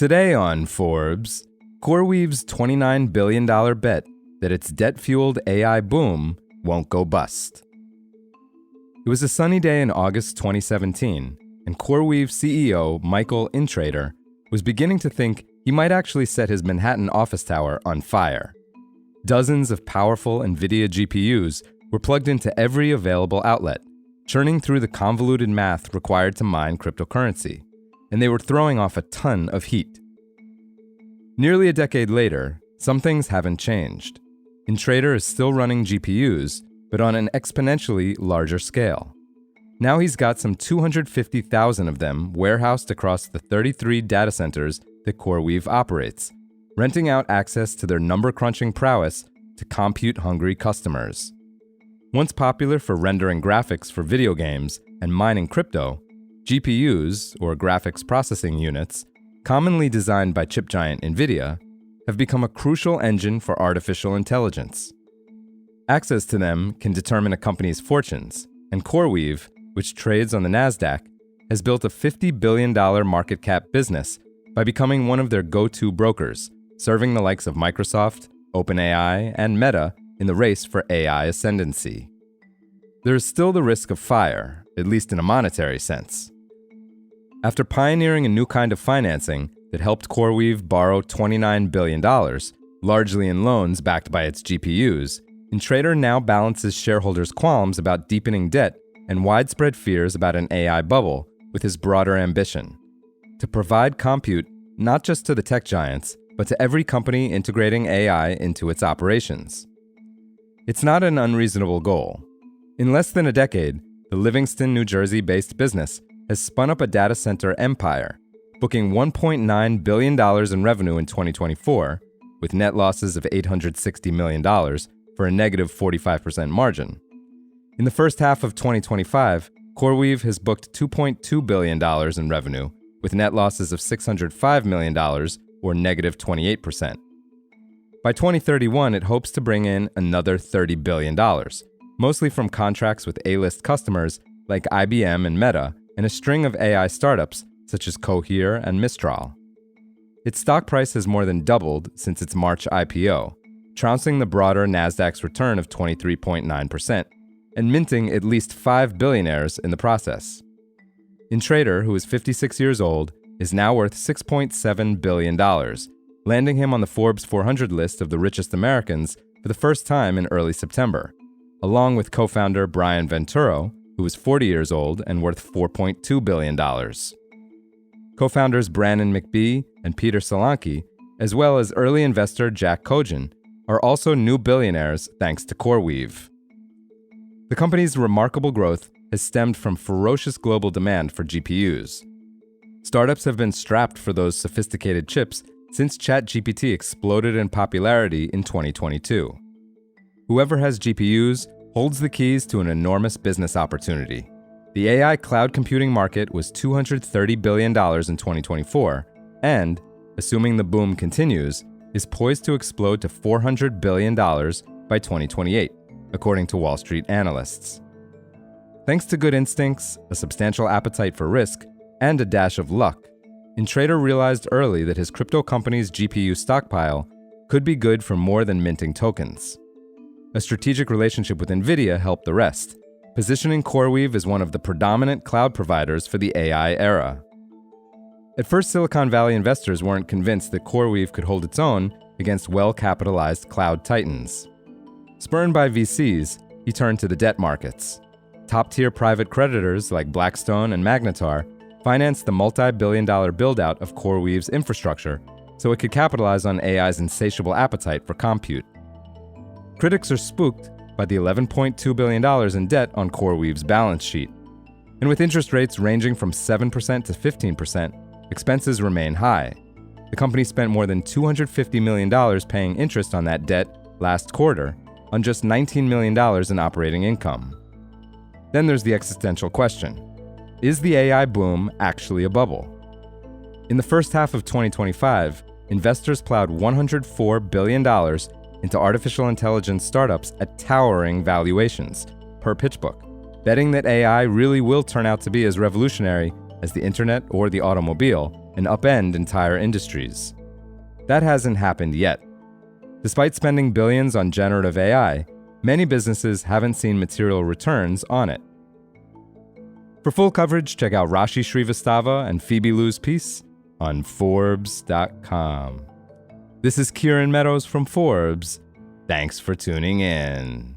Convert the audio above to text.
Today on Forbes, CoreWeave's $29 billion bet that its debt-fueled AI boom won't go bust. It was a sunny day in August 2017, and CoreWeave CEO Michael Intrator was beginning to think he might actually set his Manhattan office tower on fire. Dozens of powerful NVIDIA GPUs were plugged into every available outlet, churning through the convoluted math required to mine cryptocurrency, and they were throwing off a ton of heat. Nearly a decade later, some things haven't changed. Intrator is still running GPUs, but on an exponentially larger scale. Now he's got some 250,000 of them warehoused across the 33 data centers that CoreWeave operates, renting out access to their number-crunching prowess to compute-hungry customers. Once popular for rendering graphics for video games and mining crypto, GPUs, or graphics processing units, commonly designed by chip giant NVIDIA, have become a crucial engine for artificial intelligence. Access to them can determine a company's fortunes, and CoreWeave, which trades on the NASDAQ, has built a $50 billion market cap business by becoming one of their go-to brokers, serving the likes of Microsoft, OpenAI, and Meta in the race for AI ascendancy. There is still the risk of fire, at least in a monetary sense. After pioneering a new kind of financing that helped CoreWeave borrow $29 billion, largely in loans backed by its GPUs, Intrator now balances shareholders' qualms about deepening debt and widespread fears about an AI bubble with his broader ambition: to provide compute not just to the tech giants, but to every company integrating AI into its operations. It's not an unreasonable goal. In less than a decade, the Livingston, New Jersey-based business has spun up a data center empire, booking $1.9 billion in revenue in 2024, with net losses of $860 million for a negative 45% margin. In the first half of 2025, CoreWeave has booked $2.2 billion in revenue, with net losses of $605 million, or negative 28%. By 2031, it hopes to bring in another $30 billion, mostly from contracts with A-list customers like IBM and Meta, and a string of AI startups such as Cohere and Mistral. Its stock price has more than doubled since its March IPO, trouncing the broader NASDAQ's return of 23.9%, and minting at least 5 billionaires in the process. Intrator, who is 56 years old, is now worth $6.7 billion, landing him on the Forbes 400 list of the richest Americans for the first time in early September, along with co-founder Brian Venturo, who is 40 years old and worth $4.2 billion. Co-founders Brandon McBee and Peter Solanke, as well as early investor Jack Kogin, are also new billionaires thanks to CoreWeave. The company's remarkable growth has stemmed from ferocious global demand for GPUs. Startups have been strapped for those sophisticated chips since ChatGPT exploded in popularity in 2022. Whoever has GPUs holds the keys to an enormous business opportunity. The AI cloud computing market was $230 billion in 2024, and, assuming the boom continues, is poised to explode to $400 billion by 2028, according to Wall Street analysts. Thanks to good instincts, a substantial appetite for risk, and a dash of luck, Intrator realized early that his crypto company's GPU stockpile could be good for more than minting tokens. A strategic relationship with NVIDIA helped the rest, positioning CoreWeave as one of the predominant cloud providers for the AI era. At first, Silicon Valley investors weren't convinced that CoreWeave could hold its own against well-capitalized cloud titans. Spurned by VCs, he turned to the debt markets. Top-tier private creditors like Blackstone and Magnetar financed the multi-billion-dollar build-out of CoreWeave's infrastructure so it could capitalize on AI's insatiable appetite for compute. Critics are spooked by the $11.2 billion in debt on CoreWeave's balance sheet. And with interest rates ranging from 7% to 15%, expenses remain high. The company spent more than $250 million paying interest on that debt last quarter, on just $19 million in operating income. Then there's the existential question: is the AI boom actually a bubble? In the first half of 2025, investors plowed $104 billion into artificial intelligence startups at towering valuations, per PitchBook, betting that AI really will turn out to be as revolutionary as the internet or the automobile, and upend entire industries. That hasn't happened yet. Despite spending billions on generative AI, many businesses haven't seen material returns on it. For full coverage, check out Rashi Srivastava and Phoebe Liu's piece on forbes.com. This is Kieran Meadows from Forbes. Thanks for tuning in.